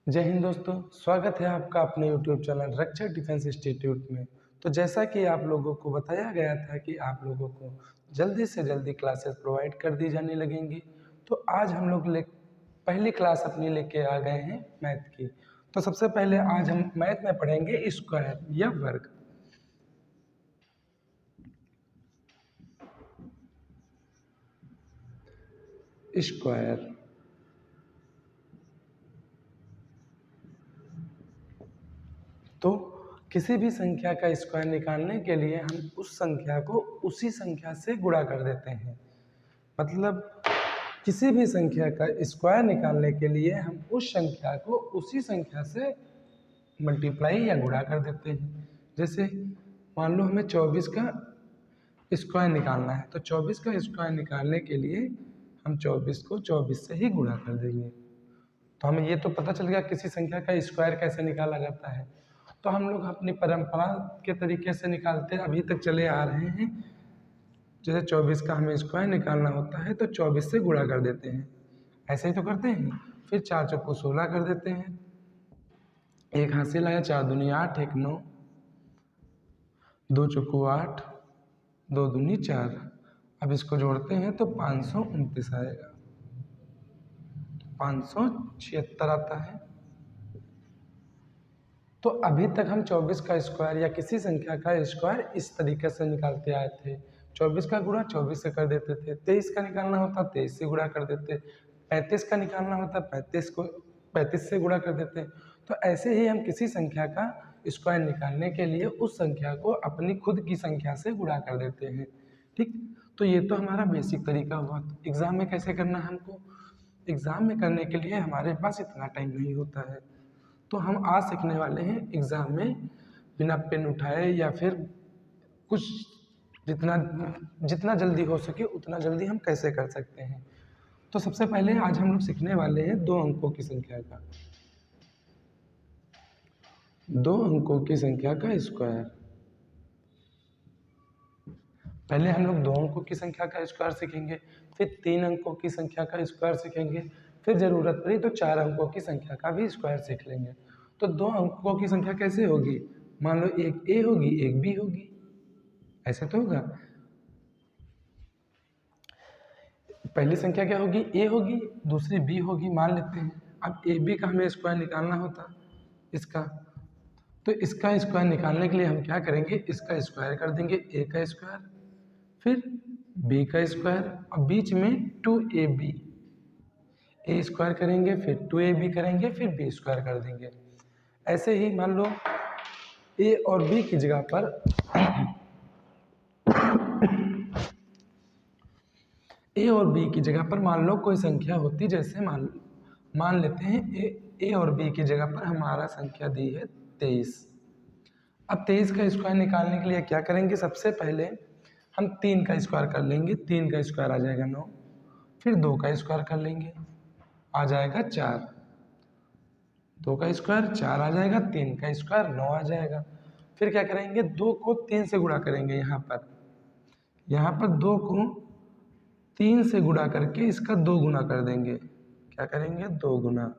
जय हिंद दोस्तों, स्वागत है आपका अपने YouTube चैनल रक्षा डिफेंस इंस्टीट्यूट में। तो जैसा कि आप लोगों को बताया गया था कि आप लोगों को जल्दी से जल्दी क्लासेस प्रोवाइड कर दी जाने लगेंगी, तो आज हम लोग पहली क्लास अपनी लेके आ गए हैं मैथ की। तो सबसे पहले आज हम मैथ में पढ़ेंगे स्क्वायर या वर्ग। स्क्वायर तो किसी भी संख्या का स्क्वायर निकालने के लिए हम उस संख्या को उसी संख्या से गुणा कर देते हैं। मतलब किसी भी संख्या का स्क्वायर निकालने के लिए हम उस संख्या को उसी संख्या से मल्टीप्लाई या गुणा कर देते हैं। जैसे मान लो हमें 24 का स्क्वायर निकालना है, तो 24 का स्क्वायर निकालने के लिए हम 24 को 24 से ही गुणा कर देंगे। तो हमें ये तो पता चल गया किसी संख्या का स्क्वायर कैसे निकाला जाता है। तो हम लोग अपनी परंपरा के तरीके से निकालते अभी तक चले आ रहे हैं। जैसे 24 का हमें स्क्वायर निकालना होता है तो 24 से गुणा कर देते हैं, ऐसे ही तो करते हैं। फिर 4 चौको 16 कर देते हैं, एक हासिल आया, 4 दूनी 8, 1 9, 2 चौको 8, 2 दूनी 4। अब इसको जोड़ते हैं तो 529 आएगा, 576 आता है। तो अभी तक हम 24 का स्क्वायर या किसी संख्या का स्क्वायर इस तरीके से निकालते आए थे। 24 का गुणा 24 से कर देते थे, 23 का निकालना होता 23 से गुणा कर देते, 35 का निकालना होता 35 से गुणा कर देते। तो ऐसे ही हम किसी संख्या का स्क्वायर निकालने के लिए उस संख्या को अपनी खुद की संख्या से गुणा कर देते हैं। ठीक, तो ये तो हमारा बेसिक तरीका हुआ। एग्ज़ाम में कैसे करना है हमको? एग्ज़ाम में करने के लिए हमारे पास इतना टाइम नहीं होता है, तो हम आज सीखने वाले हैं एग्ज़ाम में बिना पेन उठाए या फिर कुछ जितना जल्दी हो सके उतना जल्दी हम कैसे कर सकते हैं। तो सबसे पहले आज हम लोग सीखने वाले हैं 2 अंकों की संख्या का, 2 अंकों की संख्या का स्क्वायर। पहले हम लोग 2 अंकों की संख्या का स्क्वायर सीखेंगे, फिर 3 अंकों की संख्या का स्क्वायर सीखेंगे, फिर ज़रूरत पड़ी तो 4 अंकों की संख्या का भी स्क्वायर सीख लेंगे। तो 2 अंकों की संख्या कैसे होगी? मान लो एक ए होगी एक बी होगी, ऐसे तो होगा। पहली संख्या क्या होगी? ए होगी, दूसरी बी होगी, मान लेते हैं। अब ए बी का हमें स्क्वायर निकालना होता इसका, तो इसका स्क्वायर निकालने के लिए हम क्या करेंगे? इसका स्क्वायर कर देंगे, ए का स्क्वायर, फिर बी का स्क्वायर और बीच में 2ab, ए स्क्वायर करेंगे, फिर 2ab करेंगे, फिर बी स्क्वायर कर देंगे। ऐसे ही मान लो ए और बी की जगह पर ए और बी की जगह पर मान लो कोई संख्या होती, जैसे मान लेते हैं ए और बी की जगह पर हमारा संख्या दी है 23। अब 23 का स्क्वायर निकालने के लिए क्या करेंगे? सबसे पहले हम 3 का स्क्वायर कर लेंगे, 3 का स्क्वायर आ जाएगा 9, फिर 2 का स्क्वायर कर लेंगे, आ जाएगा 4, 2 का स्क्वायर 4 आ जाएगा, 3 का स्क्वायर 9 आ जाएगा। फिर क्या करेंगे? 2 को 3 से गुणा करेंगे, यहाँ पर 2 को 3 से गुणा करके इसका 2 गुना कर देंगे। क्या करेंगे? 2 गुना,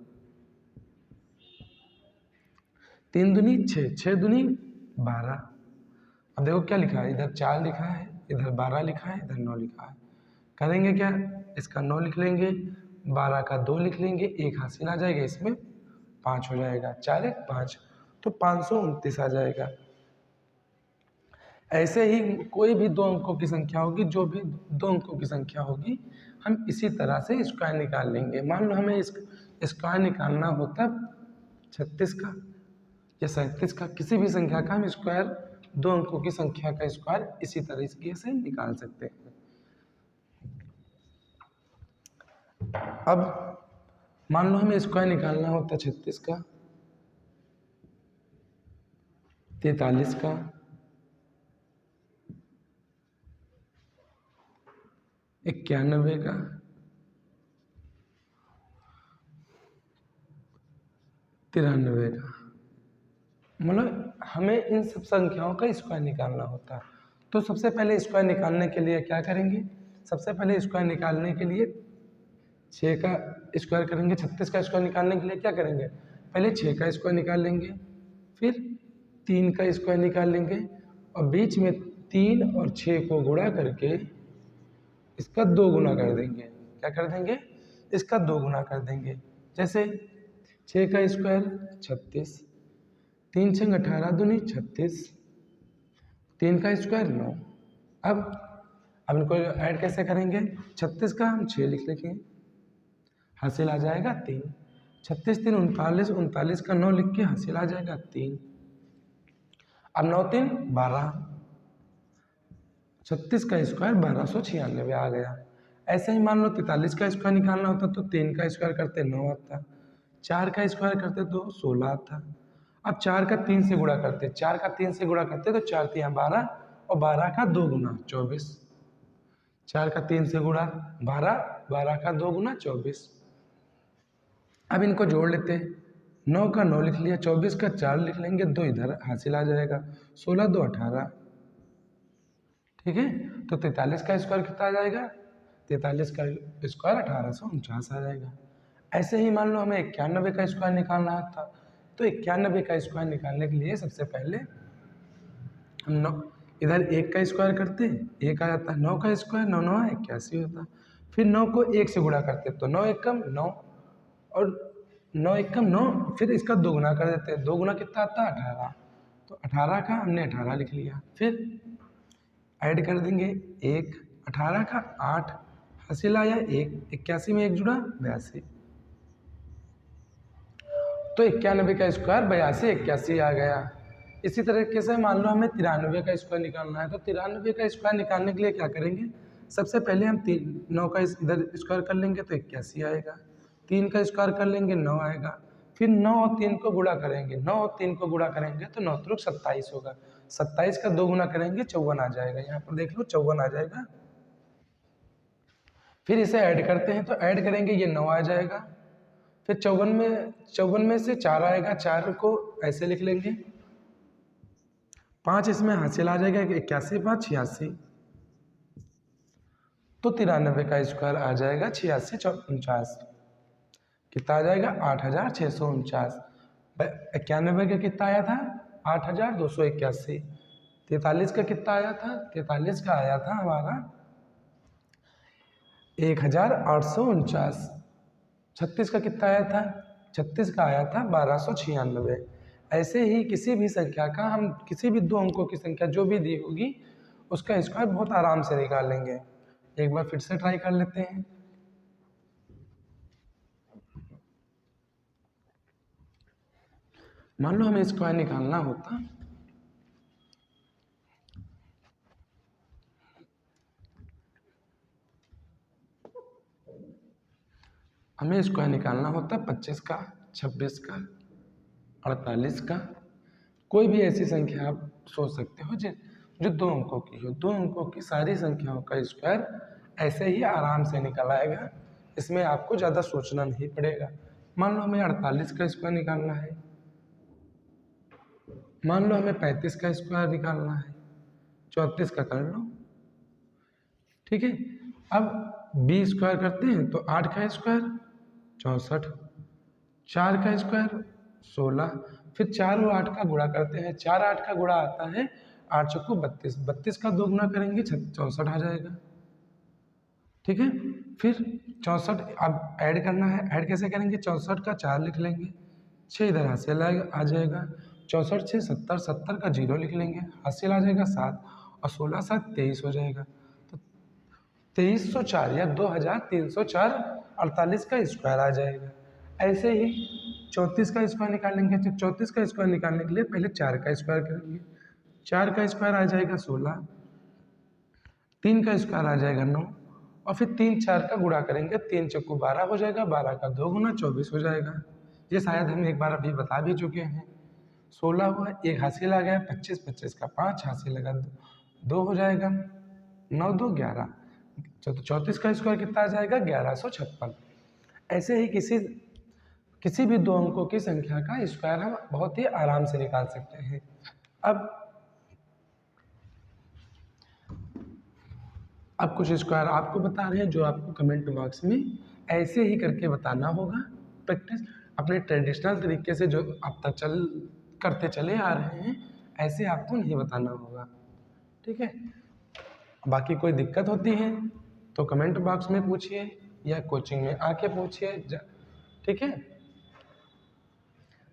3 दूनी 6, 6 दूनी 12। अब देखो क्या लिखा है, इधर 4 लिखा है, इधर 12 लिखा है, इधर 9 लिखा है। करेंगे क्या? इसका 9 लिख लेंगे, 12 का 2 लिख लेंगे, एक हासिल आ जाएगा, इसमें 5 हो जाएगा, 4 1 5, तो 529 आ जाएगा। ऐसे ही कोई भी 2 अंकों की संख्या होगी, जो भी 2 अंकों की संख्या होगी, हम इसी तरह से स्क्वायर निकाल लेंगे। मान लो हमें स्क्वायर निकालना होता 36 का या 37 का, किसी भी संख्या का हम स्क्वायर 2 अंकों की संख्या का स्क्वायर इसी तरीके से निकाल सकते हैं। अब मान लो हमें स्क्वायर निकालना होता 36 का, 43 का, 91 का, 93 का, मतलब हमें इन सब संख्याओं का स्क्वायर निकालना होता है। तो सबसे पहले स्क्वायर निकालने के लिए क्या करेंगे? सबसे पहले स्क्वायर निकालने के लिए 6 का स्क्वायर करेंगे, 36 का स्क्वायर निकालने के लिए क्या करेंगे, पहले 6 का स्क्वायर निकाल लेंगे, फिर 3 का स्क्वायर निकाल लेंगे और बीच में 3 और 6 को गुणा करके इसका 2 गुना कर देंगे। क्या कर देंगे, इसका 2 गुना कर देंगे। जैसे 6 का स्क्वायर 36, 3 छंग 18 दूनी 36, 3 का स्क्वायर 9। अब इनको ऐड कैसे करेंगे, 36 का हम 6 लिख लेंगे, हासिल आ जाएगा 3। 36 3 39, 39 का 9 लिख के हासिल आ जाएगा 3। अब 9 3 12, 36 का स्क्वायर 1296 आ गया। ऐसे ही मान लो 43 का स्क्वायर निकालना होता तो 3 का स्क्वायर करते 9 आता, 4 का स्क्वायर करते तो 16 आता। अब 4 का 3 से गुणा करते, 4 का 3 से गुणा करते तो 4 3 12 और 12 का 2 गुना 24। 4 का 3 से गुणा 12, 12 का 2 गुना 24। अब इनको जोड़ लेते हैं, 9 का 9 लिख लिया, 24 का 4 लिख लेंगे, 2 इधर हासिल आ जाएगा, 16 2 18। ठीक है, तो 43 का स्क्वायर कितना आ जाएगा, 43 का स्क्वायर 1849 आ जाएगा। ऐसे ही मान लो हमें 91 का स्क्वायर निकालना था, तो 91 का स्क्वायर निकालने के लिए सबसे पहले हम इधर 1 का स्क्वायर करते, 1 आ जाता, 9 का स्क्वायर 9 9 81 होता, फिर 9 को 1 से गुणा करते तो 9 1 कम 9 और 9 1 कम 9, फिर इसका 2 गुना कर देते हैं, 2 गुना कितना आता है 18, तो 18 का हमने 18 लिख लिया। फिर ऐड कर देंगे 1, 18 का 8 हासिल आया 1, 81 में 1 जुड़ा 82, तो 91 का स्क्वायर 82 81 आ गया। इसी तरीके से मान लो हमें 93 का स्क्वायर निकालना है, तो 93 का स्क्वायर निकालने के लिए क्या करेंगे, सबसे पहले हम 9 का इधर स्क्वायर कर लेंगे तो 81 आएगा, 3 का स्क्वायर कर लेंगे 9 आएगा, फिर 9 और 3 को गुणा करेंगे, 9 और 3 को गुणा करेंगे तो 9 त्रुक 27 होगा, 27 का 2 गुना करेंगे 54 आ जाएगा, यहाँ पर देख लो 54 आ जाएगा। फिर इसे ऐड करते हैं, तो ऐड करेंगे ये 9 आ जाएगा, फिर 54 में से 4 आएगा, 4 को ऐसे लिख लेंगे, 5 इसमें हासिल आ जाएगा 81 5 86, तो 93 का स्क्वायर आ जाएगा 86 49, कितना आ जाएगा 8649। 91 का कितना आया था 8281, 43 का कितना आया था, 43 का आया था हमारा 1849, 36 का कितना आया था, 36 का आया था 1296। ऐसे ही किसी भी संख्या का हम किसी भी 2 अंकों की संख्या जो भी दी होगी उसका स्क्वायर बहुत आराम से निकाल लेंगे। एक बार फिर से ट्राई कर लेते हैं। मान लो हमें स्क्वायर निकालना होता, हमें स्क्वायर निकालना होता 25 का, 26 का, 48 का, कोई भी ऐसी संख्या आप सोच सकते हो जो 2 अंकों की हो। 2 अंकों की सारी संख्याओं का स्क्वायर ऐसे ही आराम से निकल आएगा, इसमें आपको ज़्यादा सोचना नहीं पड़ेगा। मान लो हमें 48 का स्क्वायर निकालना है, मान लो हमें 35 का स्क्वायर निकालना है, 34 का कर लो, ठीक है। अब 20 स्क्वायर करते हैं तो 8 का स्क्वायर 64, 4 का स्क्वायर 16, फिर 4 और 8 का गुणा करते हैं, 4 8 का गुणा आता है 8 चौको 32, 32 का 2 गुना करेंगे 64 आ जाएगा, ठीक है। फिर 64 अब ऐड करना है, ऐड कैसे करेंगे, 64 का 4 लिख लेंगे, 6 इधर हासिल आ जाएगा, 64 6 70, 70 का 0 लिख लेंगे, हासिल आ जाएगा 7 और 16 7 23 हो जाएगा, तो 2304 या 2304 48 का स्क्वायर आ जाएगा। ऐसे ही 34 का स्क्वायर निकालेंगे, तो 34 का स्क्वायर निकालने के लिए पहले 4 का स्क्वायर करेंगे, 4 का स्क्वायर आ जाएगा 16, 3 का स्क्वायर आ जाएगा 9 और फिर 3 4 का गुणा करेंगे, 3 चौको 12 हो जाएगा, 12 का 2 गुना 24 हो जाएगा। ये शायद हम एक बार अभी बता भी चुके हैं। 16 हुआ, 1 हासिल आ गया, 25 25 का 5 हासिल लगा 2 हो जाएगा, 9 2 11, तो 34 का स्क्वायर कितना आ जाएगा 1156। ऐसे ही किसी भी 2 अंकों की संख्या का स्क्वायर हम बहुत ही आराम से निकाल सकते हैं। अब कुछ स्क्वायर आपको बता रहे हैं जो आपको कमेंट बॉक्स में ऐसे ही करके बताना होगा। प्रैक्टिस अपने ट्रेडिशनल तरीके से जो अब तक करते चले आ रहे हैं, ऐसे आपको नहीं बताना होगा। ठीक है, बाकी कोई दिक्कत होती है तो कमेंट बॉक्स में पूछिए या कोचिंग में आके पूछिए। ठीक है,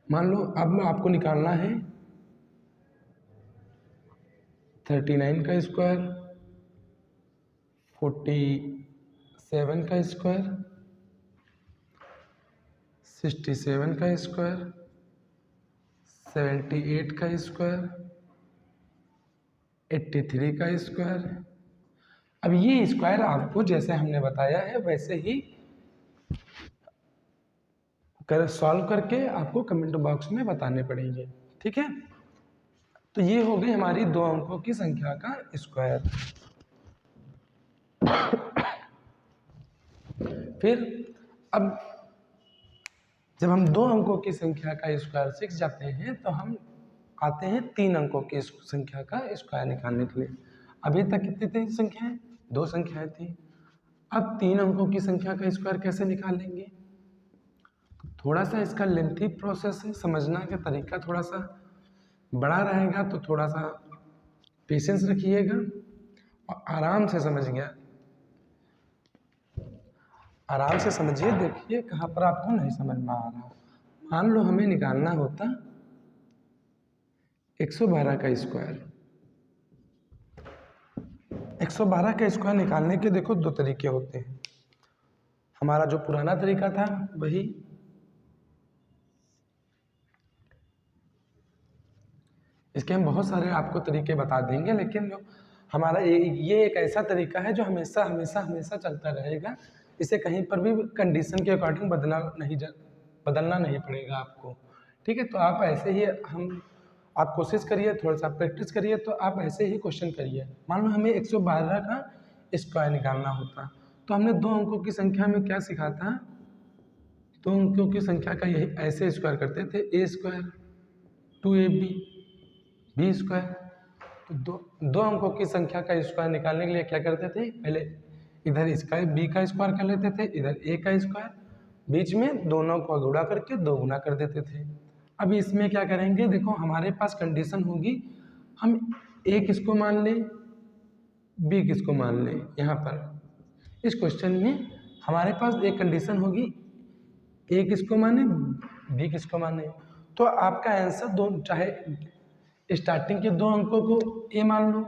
मान लो अब आपको निकालना है 39 का स्क्वायर, 47 का स्क्वायर, 67 का स्क्वायर, 78 का स्क्वायर, 83 का स्क्वायर। अब ये स्क्वायर आपको जैसे हमने बताया है वैसे ही सॉल्व करके आपको कमेंट बॉक्स में बताने पड़ेंगे। ठीक है, तो ये हो गई हमारी 2 अंकों की संख्या का स्क्वायर। फिर अब जब हम 2 अंकों की संख्या का स्क्वायर सीख जाते हैं तो हम आते हैं 3 अंकों की संख्या का स्क्वायर निकालने के लिए। अभी तक कितनी थी संख्याएं? 2 संख्याएं थी। अब 3 अंकों की संख्या का स्क्वायर कैसे निकालेंगे? थोड़ा सा इसका लेंथी प्रोसेस है, समझना का तरीका थोड़ा सा बड़ा रहेगा, तो थोड़ा सा पेशेंस रखिएगा और आराम से समझिए। आराम से समझिए, देखिए कहाँ पर आपको नहीं समझ में आ रहा। मान लो हमें निकालना होता 112 का स्क्वायर। 112 का स्क्वायर निकालने के देखो 2 तरीके होते हैं। हमारा जो पुराना तरीका था वही, इसके हम बहुत सारे आपको तरीके बता देंगे, लेकिन जो हमारा ये एक ऐसा तरीका है जो हमेशा हमेशा हमेशा चलता रहेगा। इसे कहीं पर भी कंडीशन के अकॉर्डिंग बदलना नहीं पड़ेगा आपको। ठीक है, तो आप ऐसे ही आप कोशिश करिए, थोड़ा सा प्रैक्टिस करिए, तो आप ऐसे ही क्वेश्चन करिए। मान लो हमें 112 का स्क्वायर निकालना होता, तो हमने 2 अंकों की संख्या में क्या सीखा था? 2 अंकों की संख्या का यही ऐसे स्क्वायर करते थे, ए स्क्वायर 2ab बी स्क्वायर। तो दो अंकों की संख्या का स्क्वायर निकालने के लिए क्या करते थे? पहले इधर इसका बी का स्क्वायर कर लेते थे, इधर ए का स्क्वायर, बीच में दोनों को गुणा करके 2 गुना कर देते थे। अब इसमें क्या करेंगे? देखो हमारे पास कंडीशन होगी, हम ए किसको मान लें, बी किसको मान लें। यहाँ पर इस क्वेश्चन में हमारे पास एक कंडीशन होगी, ए किसको माने, बी किसको माने। तो आपका आंसर दो, चाहे स्टार्टिंग के 2 अंकों को ए मान लो,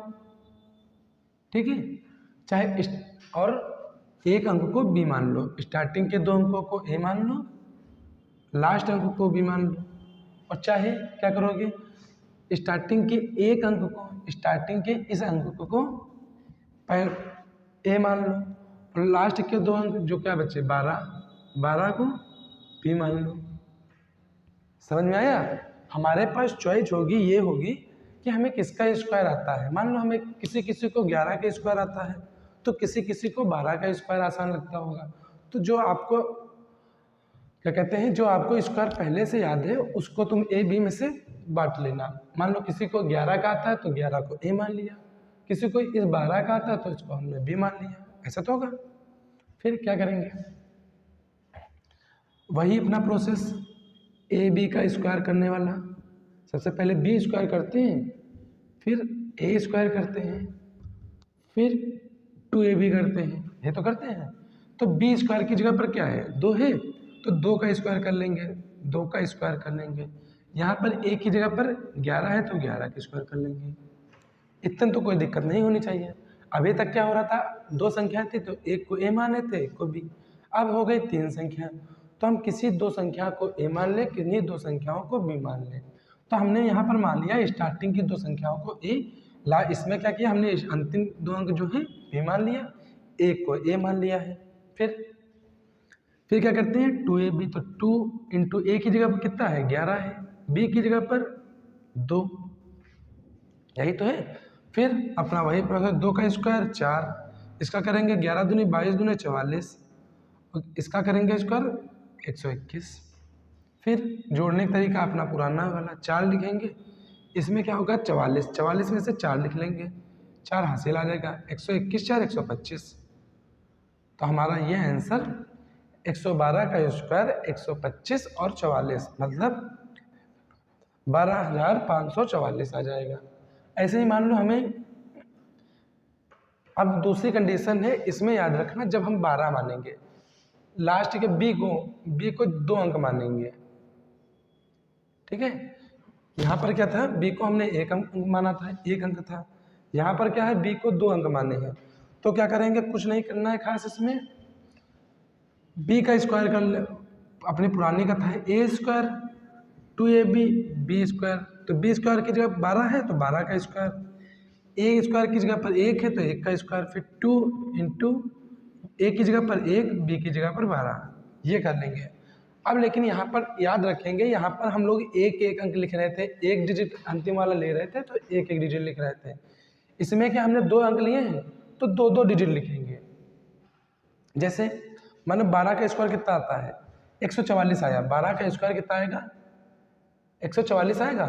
ठीक है, चाहे और एक अंक को बी मान लो। स्टार्टिंग के 2 अंकों को ए मान लो, लास्ट अंक को बी मान लो। और चाहे क्या करोगे, स्टार्टिंग के एक अंक को, स्टार्टिंग के इस अंक को ए मान लो, और लास्ट के 2 अंक जो क्या बचे 12 को बी मान लो। समझ में आया? हमारे पास चॉइस होगी, ये होगी कि हमें किसका स्क्वायर आता है। मान लो हमें किसी किसी को 11 का स्क्वायर आता है, तो किसी किसी को 12 का स्क्वायर आसान लगता होगा। तो जो आपको क्या कहते हैं, जो आपको स्क्वायर पहले से याद है उसको तुम ए बी में से बांट लेना। मान लो किसी को 11 का आता है तो 11 को ए मान लिया, किसी को इस 12 का आता है तो इसको हमने बी मान लिया। ऐसा तो होगा। फिर क्या करेंगे, वही अपना प्रोसेस, ए बी का स्क्वायर करने वाला। सबसे पहले बी स्क्वायर करते हैं, फिर ए स्क्वायर करते हैं, फिर 2ab करते हैं। ये तो करते हैं। तो बी स्क्वायर की जगह पर क्या है, 2 है, तो 2 का स्क्वायर कर लेंगे, 2 का स्क्वायर कर लेंगे। यहाँ पर ए की जगह पर 11 है तो 11 का स्क्वायर कर लेंगे। इतना तो कोई दिक्कत नहीं होनी चाहिए। अभी तक क्या हो रहा था, 2 संख्या थी तो एक को ए माने थे, एक को बी। अब हो गई 3 संख्या, तो हम किसी 2 संख्या को ए मान लें, किन्हीं 2 संख्याओं को बी मान लें। तो हमने यहाँ पर मान लिया स्टार्टिंग की 2 संख्याओं को ए, इसमें क्या किया हमने, अंतिम 2 अंक जो है बी मान लिया, एक को ए मान लिया है। फिर क्या करते हैं, 2ab, तो 2 इंटू ए की जगह पर कितना है 11 है, बी की जगह पर 2, यही तो है। फिर अपना वही प्रोसेस, 2 का स्क्वायर 4, इसका करेंगे 11 दूनी 22 दूनी 44, और इसका करेंगे स्क्वायर 121। फिर जोड़ने का तरीका अपना पुराना वाला, 4 लिखेंगे, इसमें क्या होगा 44, 44 में से 4 लिख लेंगे, 4 हासिल आ जाएगा, 121 4 125। तो हमारा ये आंसर 112 का स्क्वायर 125 और 44 मतलब 12,544 आ जाएगा। ऐसे ही मान लो हमें अब दूसरी कंडीशन है, इसमें याद रखना जब हम 12 मानेंगे लास्ट के बी को 2 अंक मानेंगे, ठीक है। यहाँ पर क्या था, बी को हमने 1 अंक माना था, 1 अंक था। यहाँ पर क्या है, बी को 2 अंक माने हैं। तो क्या करेंगे, कुछ नहीं करना है खास, इसमें बी का स्क्वायर कर ले, अपनी पुरानी कथा है A square 2ab B square, तो बी स्क्वायर की जगह 12 है तो 12 का स्क्वायर, ए स्क्वायर की जगह पर 1 है तो 1 का स्क्वायर, फिर 2 इंटू ए की जगह पर 1 बी की जगह पर 12, ये कर लेंगे। अब लेकिन यहाँ पर याद रखेंगे, यहाँ पर हम लोग एक एक अंक लिख रहे थे, एक डिजिट अंतिम वाला ले रहे थे तो एक एक डिजिट लिख रहे थे। इसमें क्या हमने 2 अंक लिए हैं तो 2 डिजिट लिखेंगे। जैसे मानो 12 का स्क्वायर कितना आता है, 144 आया, 12 का स्क्वायर कितना आएगा, 144 आएगा,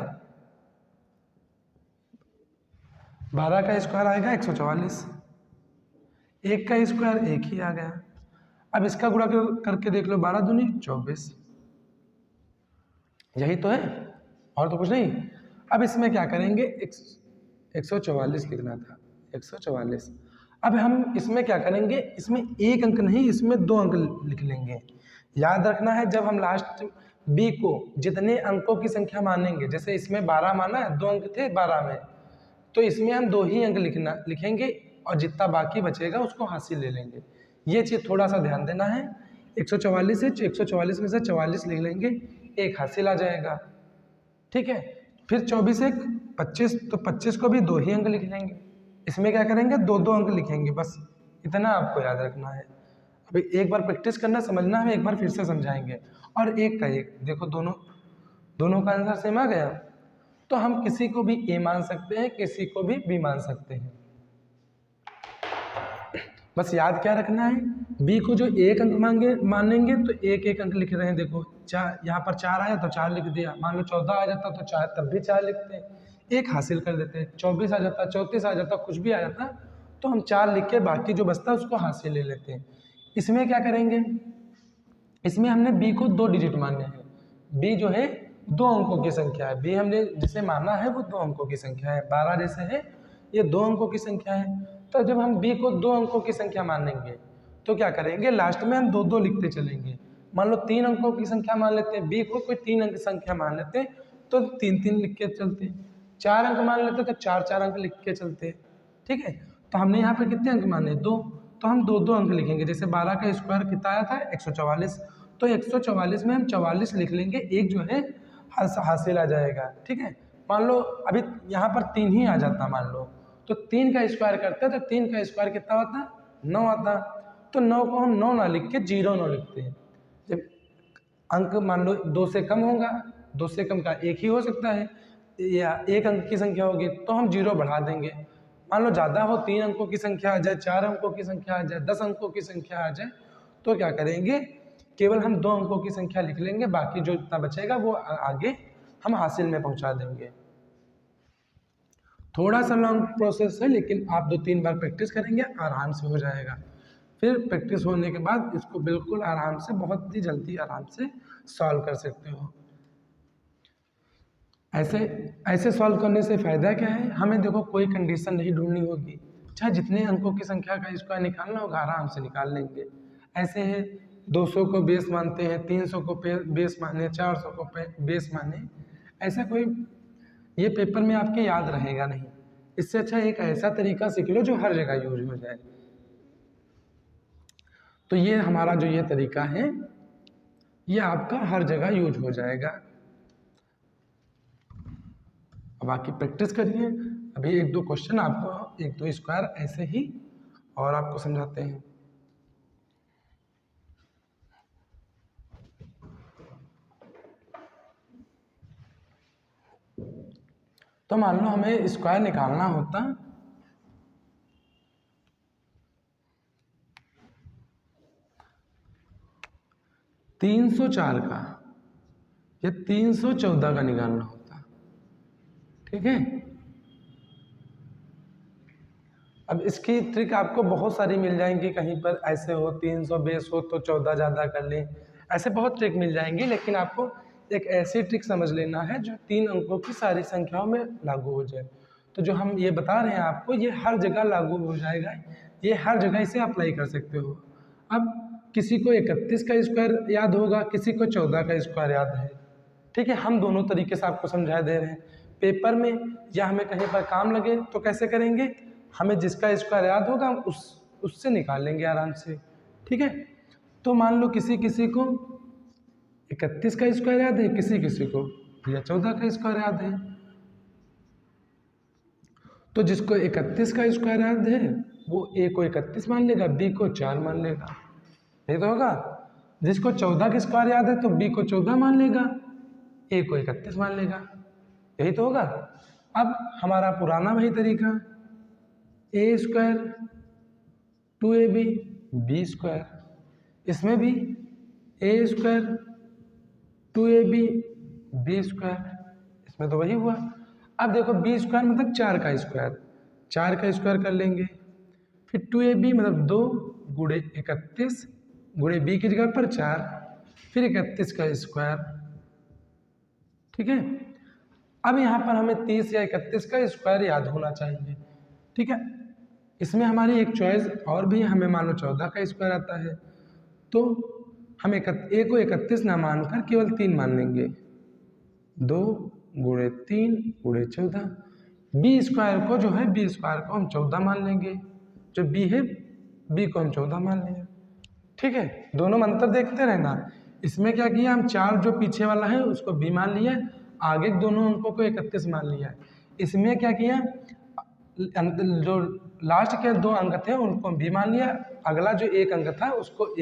12 का स्क्वायर आएगा 144, 1 का स्क्वायर 1 ही आ गया। अब इसका गुणा करके देख लो, 12 दूनी 24, यही तो है और तो कुछ नहीं। अब इसमें क्या करेंगे, 144 लिखना था, 144। अब हम इसमें क्या करेंगे, इसमें 1 अंक नहीं, इसमें 2 अंक लिख लेंगे। याद रखना है जब हम लास्ट बी को जितने अंकों की संख्या मानेंगे, जैसे इसमें 12 माना है, 2 अंक थे 12 में, तो इसमें हम 2 ही अंक लिखेंगे और जितना बाकी बचेगा उसको हासिल ले लेंगे। ये चीज़ थोड़ा सा ध्यान देना है। 144 है, 144 में से 44 लिख लेंगे, 1 हासिल आ जाएगा, ठीक है। फिर 24 1 25, तो 25 को भी 2 ही अंक लिख लेंगे। इसमें क्या करेंगे, 2 अंक लिखेंगे, बस इतना आपको याद रखना है। अभी एक बार प्रैक्टिस करना, समझना है, एक बार फिर से समझाएंगे। और 1 का 1 देखो, दोनों का आंसर सेम आ गया, तो हम किसी को भी ए मान सकते हैं, किसी को भी बी मान सकते हैं। बस याद क्या रखना है, बी को जो 1 अंक मानेंगे तो 1 अंक लिख रहे हैं। देखो यहाँ पर 4 आया तो 4 लिख दिया, मान लो 14 आ जाता तो 4 तब भी 4 लिखते हैं, 1 हासिल कर लेते हैं। 24 आ जाता, 34 आ जाता, कुछ भी आ जाता तो हम 4 लिख के बाकी जो बचता है उसको हासिल ले लेते हैं। इसमें क्या करेंगे, इसमें हमने बी को 2 डिजिट माने हैं। बी जो है 2 अंकों की संख्या है, बी हमने जिसे माना है वो 2 अंकों की संख्या है। 12 जैसे है, ये 2 अंकों की संख्या है। तो जब हम बी को 2 अंकों की संख्या मानेंगे तो क्या करेंगे, लास्ट में हम 2 लिखते चलेंगे। मान लो 3 अंकों की संख्या मान लेते हैं, बी को कोई 3 अंक संख्या मान लेते हैं तो 3 लिख के चलते हैं। 4 अंक मान लेते तो 4 अंक लिख के चलते हैं, ठीक है। तो हमने यहाँ पे कितने अंक माने, 2, तो हम 2 अंक लिखेंगे। जैसे 12 का स्क्वायर कितना आया था, 144, तो 144 में हम 44 लिख लेंगे, 1 जो है हासिल आ जाएगा, ठीक है। मान लो अभी यहाँ पर 3 ही आ जाता, मान लो तो 3 का स्क्वायर करते तो 3 का स्क्वायर कितना होता, 9 आता। तो 9 को हम 9 ना लिख के 0 लिखते हैं। जब अंक मान लो 2 से कम होगा, 2 से कम का 1 ही हो सकता है, या 1 अंक की संख्या होगी तो हम 0 बढ़ा देंगे। मान लो ज़्यादा हो, 3 अंकों की संख्या आ जाए, 4 अंकों की संख्या आ जाए, 10 अंकों की संख्या आ जाए, तो क्या करेंगे, केवल हम 2 अंकों की संख्या लिख लेंगे, बाकी जो इतना बचेगा वो आगे हम हासिल में पहुंचा देंगे। थोड़ा सा लॉन्ग प्रोसेस है, लेकिन आप 2-3 बार प्रैक्टिस करेंगे आराम से हो जाएगा। फिर प्रैक्टिस होने के बाद इसको बिल्कुल आराम से, बहुत ही जल्दी आराम से सॉल्व कर सकते हो। ऐसे सॉल्व करने से फ़ायदा क्या है, हमें देखो कोई कंडीशन नहीं ढूंढनी होगी, चाहे जितने अंकों की संख्या का स्क्वायर निकालना होगा आराम से निकाल लेंगे। ऐसे है 200 को बेस मानते हैं, 300 को बेस माने, 400 को बेस माने, ऐसा कोई ये पेपर में आपके याद रहेगा नहीं। इससे अच्छा एक ऐसा तरीका सीख लो जो हर जगह यूज हो जाए। तो ये हमारा जो ये तरीका है ये आपका हर जगह यूज हो जाएगा। अब बाकी प्रैक्टिस करिए। अभी 1-2 क्वेश्चन आपको, 1-2 स्क्वायर ऐसे ही और आपको समझाते हैं। तो मान लो हमें स्क्वायर निकालना होता, तीन 304 का या 314 का निकालना होता, ठीक है। अब इसकी ट्रिक आपको बहुत सारी मिल जाएंगी, कहीं पर ऐसे हो 320 हो तो 14 ज़्यादा कर लें, ऐसे बहुत ट्रिक मिल जाएंगी, लेकिन आपको एक ऐसी ट्रिक समझ लेना है जो 3 अंकों की सारी संख्याओं में लागू हो जाए। तो जो हम ये बता रहे हैं आपको, ये हर जगह लागू हो जाएगा, ये हर जगह इसे अप्लाई कर सकते हो। अब किसी को 31 का स्क्वायर याद होगा, किसी को 14 का स्क्वायर याद है, ठीक है। हम दोनों तरीके से आपको समझा दे रहे हैं। पेपर में या हमें कहीं पर काम लगे तो कैसे करेंगे, हमें जिसका स्क्वायर याद होगा हम उससे निकाल लेंगे आराम से, ठीक है। तो मान लो किसी किसी को 31 का स्क्वायर याद है, किसी किसी को या 14 का स्क्वायर याद है। तो जिसको 31 का स्क्वायर याद है वो ए को 31 मान लेगा, बी को 4 मान लेगा, यही तो होगा। जिसको 14 का स्क्वायर याद है तो बी को 14 मान लेगा, ए को 31 मान लेगा, यही तो होगा। अब हमारा पुराना वही तरीका, ए स्क्वायर 2ab बी स्क्वायर, इसमें भी ए स्क्वायर 2ab बी स्क्वायर, इसमें तो वही हुआ। अब देखो बी स्क्वायर मतलब 4 का स्क्वायर, 4 का स्क्वायर कर लेंगे, फिर 2ab मतलब 2 गुणे 31 गुणे बी की जगह पर 4, फिर 31 का स्क्वायर, ठीक है। अब यहाँ पर हमें 30 या 31 का स्क्वायर याद होना चाहिए, ठीक है। इसमें हमारी एक चॉइस और भी है, हमें मान लो 14 का स्क्वायर आता है तो हम ए को 31 ना मानकर केवल 3 मान लेंगे, 2 गुणे 3 गुणे 14। बी स्क्वायर को जो है, बी स्क्वायर को हम 14 मान लेंगे, जो बी है बी को हम 14 मान लेंगे, ठीक है। दोनों में अंतर देखते रहना। इसमें क्या किया, हम 4 जो पीछे वाला है उसको बी मान लिया, आगे दोनों अंकों को 31 मान लिया। इसमें क्या किया, जो लास्ट के 2 अंक थे उनको बी मान लिया, अगला जो एक अंक था उसको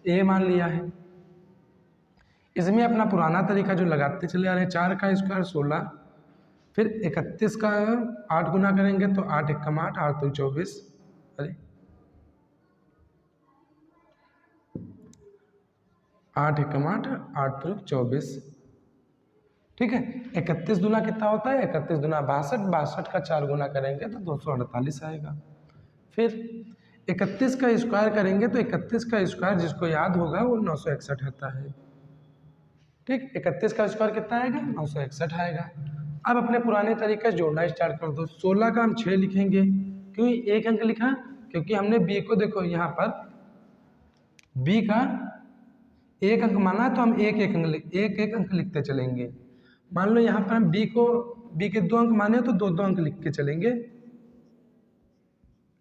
ए मान लिया है। इसमें अपना पुराना तरीका जो लगाते चले आ रहे हैं, 4 का स्क्वायर 16, फिर 31 का 8 गुना करेंगे तो 8 एकम 8, 8 तो 24, अरे 8 एकम 8, 8 तो 24, ठीक है। 31 दुना कितना होता है, 31 दुना 62, 62 का 4 गुना करेंगे तो 248 आएगा। फिर 31 का स्क्वायर करेंगे तो 31 का स्क्वायर जिसको याद होगा वो 961 आता है, ठीक। 31 का स्क्वायर कितना आएगा, 961 आएगा। अब अपने पुराने तरीके से जोड़ना स्टार्ट कर दो। 16 का हम 6 लिखेंगे, क्यों एक अंक लिखा, क्योंकि हमने बी को देखो यहाँ पर बी का एक अंक माना तो हम एक एक अंक लिखते चलेंगे। मान लो यहाँ पर हम बी के 2 अंक माने तो 2 2 अंक लिख के चलेंगे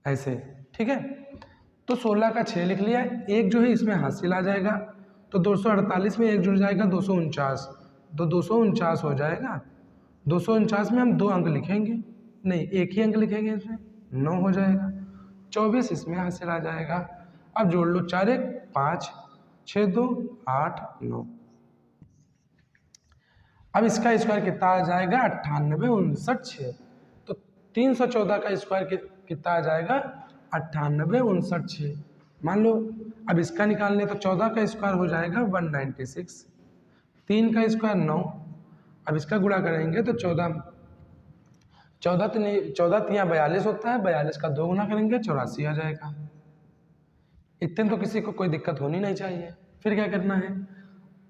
ऐसे, ठीक है। तो 16 का 6 लिख लिया, एक जो है इसमें हासिल आ जाएगा तो 248 में एक जुड़ जाएगा 249, तो 249 हो जाएगा। 249 में हम 2 अंक लिखेंगे, नहीं एक ही अंक लिखेंगे, इसमें 9 हो जाएगा। 24 इसमें हासिल आ जाएगा। अब जोड़ लो, 4 1 5, 6 2 8 9। अब इसका स्क्वायर कितना आ जाएगा, 98 59 6। तो 314 का स्क्वायर कितना आ जाएगा, 98 59 6। मान लो अब इसका निकालने तो 14 का स्क्वायर हो जाएगा 196, 3 का स्क्वायर 9। अब इसका गुणा करेंगे तो 14 14 42 होता है, 42 का 2 गुना करेंगे 84 आ जाएगा। इतने तो किसी को कोई दिक्कत होनी नहीं चाहिए। फिर क्या करना है,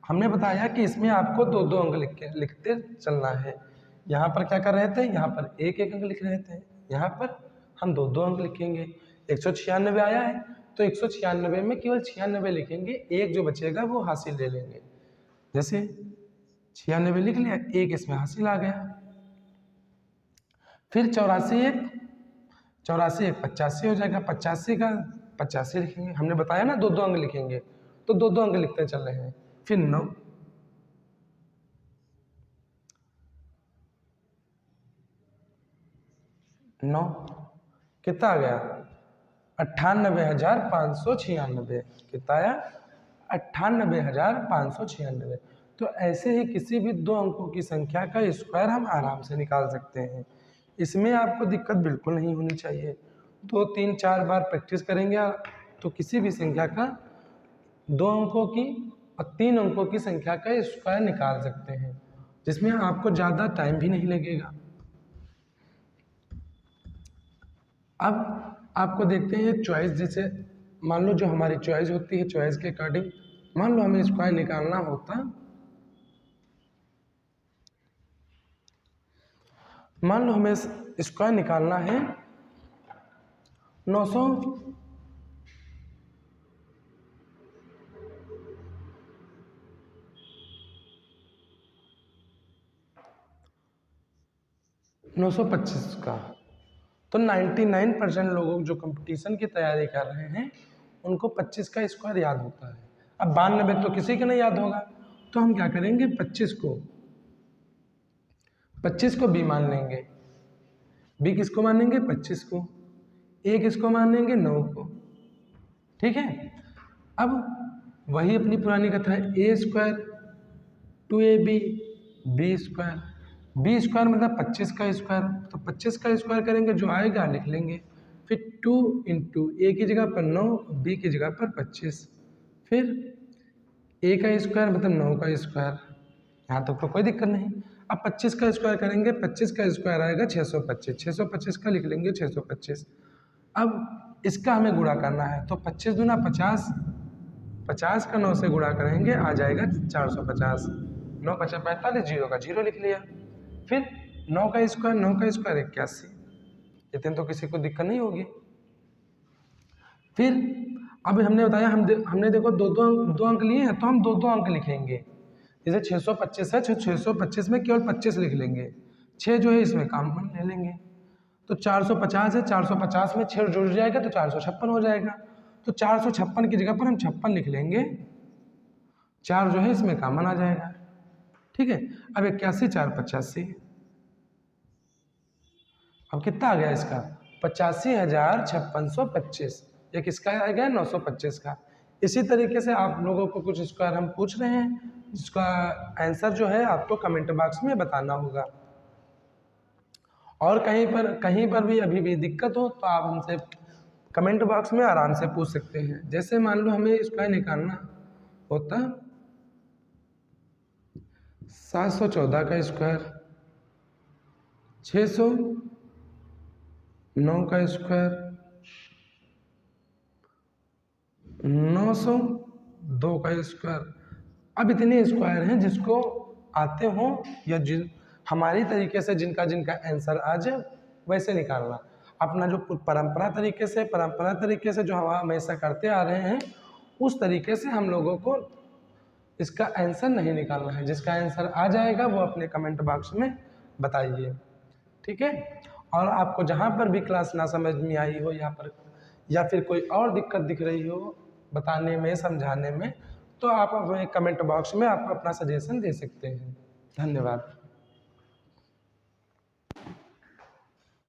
हमने बताया कि इसमें आपको 2 2 अंक लिखते चलना है। यहाँ पर क्या कर रहे थे, यहाँ पर एक एक अंक लिख रहे थे, यहाँ पर हम 2 2 अंक लिखेंगे। 196 आया है तो 196 में केवल 96 लिखेंगे, एक जो बचेगा वो हासिल ले लेंगे। जैसे 96 लिख लिया, एक इसमें हासिल आ गया। फिर 84 एक 85 हो जाएगा, 85 का 85 लिखेंगे। हमने बताया ना 2 2 अंक लिखेंगे, तो 2 2 अंक लिखते चल रहे हैं। फिर 9 कितना आ गया, 98,596। कितना आया, 98,596। तो ऐसे ही किसी भी 2 अंकों की संख्या का स्क्वायर हम आराम से निकाल सकते हैं। इसमें आपको दिक्कत बिल्कुल नहीं होनी चाहिए। 2 3 4 बार प्रैक्टिस करेंगे तो किसी भी संख्या का 2 अंकों की और 3 अंकों की संख्या का स्क्वायर निकाल सकते हैं, जिसमें आपको ज़्यादा टाइम भी नहीं लगेगा। अब आपको देखते हैं चॉइस, जैसे मान लो जो हमारी चॉइस होती है, चॉइस के अकॉर्डिंग मान लो हमें स्क्वायर निकालना होता, मान लो हमें स्क्वायर निकालना है 900 925 का। तो 99% लोगों जो कंपटीशन की तैयारी कर रहे हैं उनको 25 का स्क्वायर याद होता है। अब 92 तो किसी को नहीं याद होगा, तो हम क्या करेंगे, 25 को बी मान लेंगे। बी किसको मानेंगे, 25 को। ए किसको मानेंगे, 9 को। ठीक है। अब वही अपनी पुरानी कथा है, A square 2ab B square. B square मतलब 25 का स्क्वायर, तो 25 का स्क्वायर करेंगे, जो आएगा लिख लेंगे। फिर 2 इंटू ए की जगह पर 9, बी की जगह पर 25, फिर ए का स्क्वायर मतलब 9 का स्क्वायर। यहाँ तक तो कोई दिक्कत नहीं। अब 25 का स्क्वायर करेंगे, 25 का स्क्वायर आएगा 625, 625 का लिख लेंगे 625। अब इसका हमें गुणा करना है, तो 25 दूना 50, 50 का 9 से गुणा करेंगे, आ जाएगा 450। 9 5 45, 0 का 0 लिख लिया। फिर 9 का स्क्वायर 81, इतने तो किसी को दिक्कत नहीं होगी। फिर अब हमने बताया हमने देखो दो अंक लिए हैं, तो हम दो अंक लिखेंगे। जैसे 625 है, 625 में केवल 25 लिख लेंगे, 6 जो है इसमें कॉमन ले लेंगे। तो 450 है, 450 में 6 जुड़ जाएगा तो 456 हो जाएगा। तो 456 की जगह पर हम 56 लिख लेंगे, 4 जो है इसमें कॉमन आ जाएगा। ठीक है। अब 81 4 85, अब कितना आ गया इसका, 85,5625। ये किसका आ गया, 925 का। इसी तरीके से आप लोगों को कुछ स्क्वायर हम पूछ रहे हैं, जिसका आंसर जो है आपको कमेंट बॉक्स में बताना होगा। और कहीं पर भी अभी भी दिक्कत हो तो आप हमसे कमेंट बॉक्स में आराम से पूछ सकते हैं। जैसे मान लो हमें स्क्वायर निकालना होता 714 का स्क्वायर, 609 का स्क्वायर, 902 का स्क्वायर। अब इतने स्क्वायर हैं जिसको आते हो या जिन हमारी तरीके से जिनका आंसर आ जाए वैसे निकालना। अपना जो परंपरा तरीके से जो हम हमेशा करते आ रहे हैं, उस तरीके से हम लोगों को इसका आंसर नहीं निकालना है। जिसका आंसर आ जाएगा वो अपने कमेंट बॉक्स में बताइए। ठीक है। और आपको जहाँ पर भी क्लास ना समझ में आई हो या फिर कोई और दिक्कत दिख रही हो बताने में, समझाने में, तो आप अपने कमेंट बॉक्स में आप अपना सजेशन दे सकते हैं। धन्यवाद।